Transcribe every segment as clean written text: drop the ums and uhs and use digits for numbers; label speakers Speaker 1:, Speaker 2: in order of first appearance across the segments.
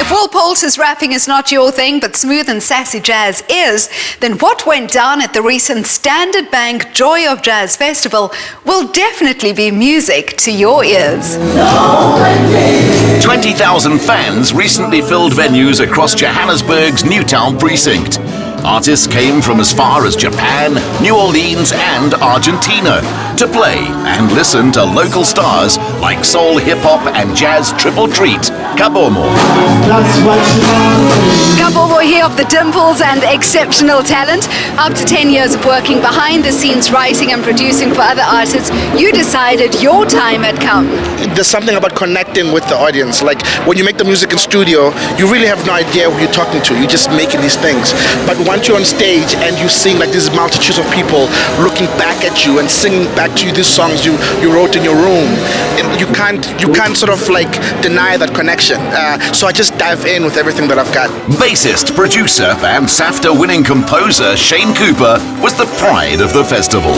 Speaker 1: If Will Poulter's rapping is not your thing, but smooth and sassy jazz is, then what went down at the recent Standard Bank Joy of Jazz Festival will definitely be music to your ears.
Speaker 2: 20,000 fans recently filled venues across Johannesburg's Newtown precinct. Artists came from as far as Japan, New Orleans and Argentina to play and listen to local stars like soul, hip-hop and jazz triple treat, Kabomo.
Speaker 1: Kabomo here of the dimples and exceptional talent. After 10 years of working behind the scenes, writing and producing for other artists, you decided your time had come.
Speaker 3: There's something about connecting with the audience. Like when you make the music in studio, you really have no idea who you're talking to. You're just making these things. But once you're on stage and you sing like these multitudes of people looking back at you and singing back to you these songs you wrote in your room, you can't sort of like deny that connection. So I just dive in with everything that I've got.
Speaker 2: Bassist, producer and SAFTA winning composer Shane Cooper was the pride of the festival.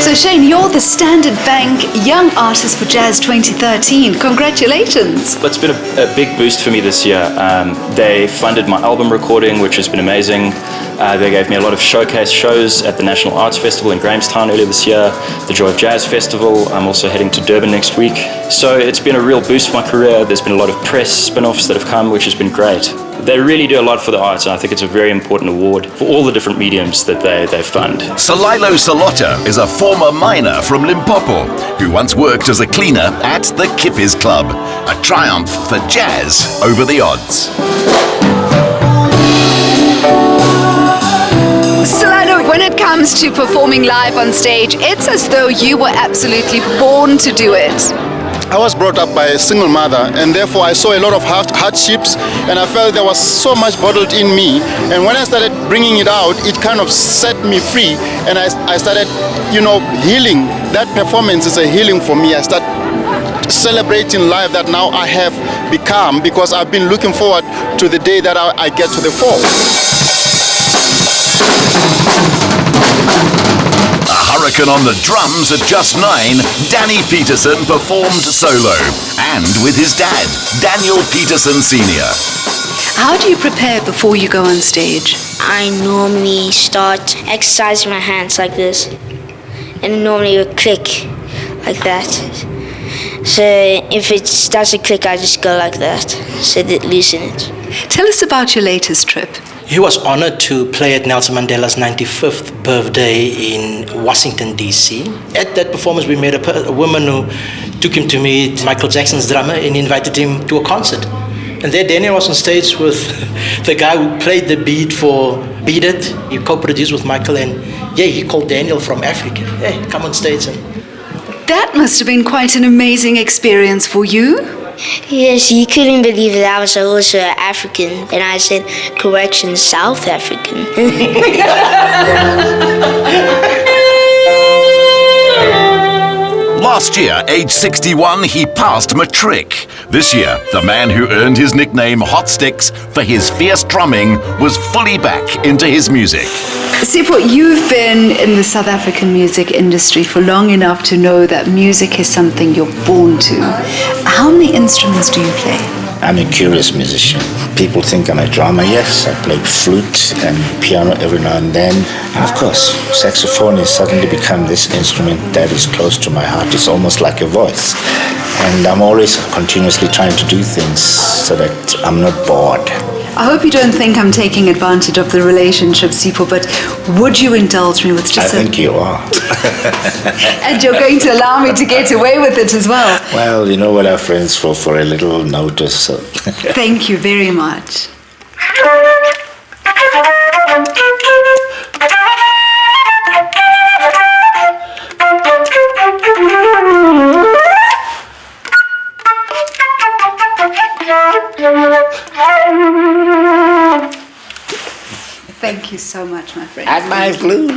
Speaker 1: So Shane, you're the Standard Bank Young Artist for Jazz 2013. Congratulations.
Speaker 4: It's been a big boost for me this year. They funded my album recording, which has been amazing. They gave me a lot of showcase shows at the National Arts Festival in Grahamstown earlier this year, the Joy of Jazz Festival. I'm also heading to Durban next week. So it's been a real boost for my career. There's been a lot of press spin-offs that have come, which has been great. They really do a lot for the arts, and I think it's a very important award for all the different mediums that they fund.
Speaker 2: Salilo Salota is a former miner from Limpopo who once worked as a cleaner at the Kippies Club. A triumph for jazz over the odds.
Speaker 1: Salilo, when it comes to performing live on stage, it's as though you were absolutely born to do it.
Speaker 5: I was brought up by a single mother, and therefore I saw a lot of hardships, and I felt there was so much bottled in me. And when I started bringing it out, it kind of set me free, and I started, healing. That performance is a healing for me. I start celebrating life that now I have become, because I've been looking forward to the day that I get to the fore.
Speaker 2: A hurricane on the drums at just 9, Danny Petersen performed solo and with his dad, Daniel Petersen Sr.
Speaker 1: How do you prepare before you go on stage?
Speaker 6: I normally start exercising my hands like this, and normally it will click like that. So if it doesn't click, I just go like that, so that loosen it.
Speaker 1: Tell us about your latest trip.
Speaker 7: He was honored to play at Nelson Mandela's 95th birthday in Washington, D.C. At that performance, we met a woman who took him to meet Michael Jackson's drummer and invited him to a concert. And there Daniel was on stage with the guy who played the beat for Beat It. He co-produced with Michael, and he called Daniel from Africa. Hey, come on stage. And
Speaker 1: that must have been quite an amazing experience for you.
Speaker 6: Yes, he couldn't believe that I was also African, and I said, correction, South African.
Speaker 2: Last year, age 61, he passed matric. This year, the man who earned his nickname Hot Sticks for his fierce drumming was fully back into his music.
Speaker 1: Sipho, you've been in the South African music industry for long enough to know that music is something you're born to. How many instruments do you play?
Speaker 8: I'm a curious musician. People think I'm a drummer. Yes, I play flute and piano every now and then. And of course, saxophone has suddenly become this instrument that is close to my heart. It's almost like a voice. And I'm always continuously trying to do things so that I'm not bored.
Speaker 1: I hope you don't think I'm taking advantage of the relationship, Sipho, but would you indulge me with just
Speaker 8: I think you are.
Speaker 1: And you're going to allow me to get away with it as well?
Speaker 8: Well, you know what our friends for a little notice. So.
Speaker 1: Thank you very much. Thank you so much, my friend.
Speaker 8: At my flute.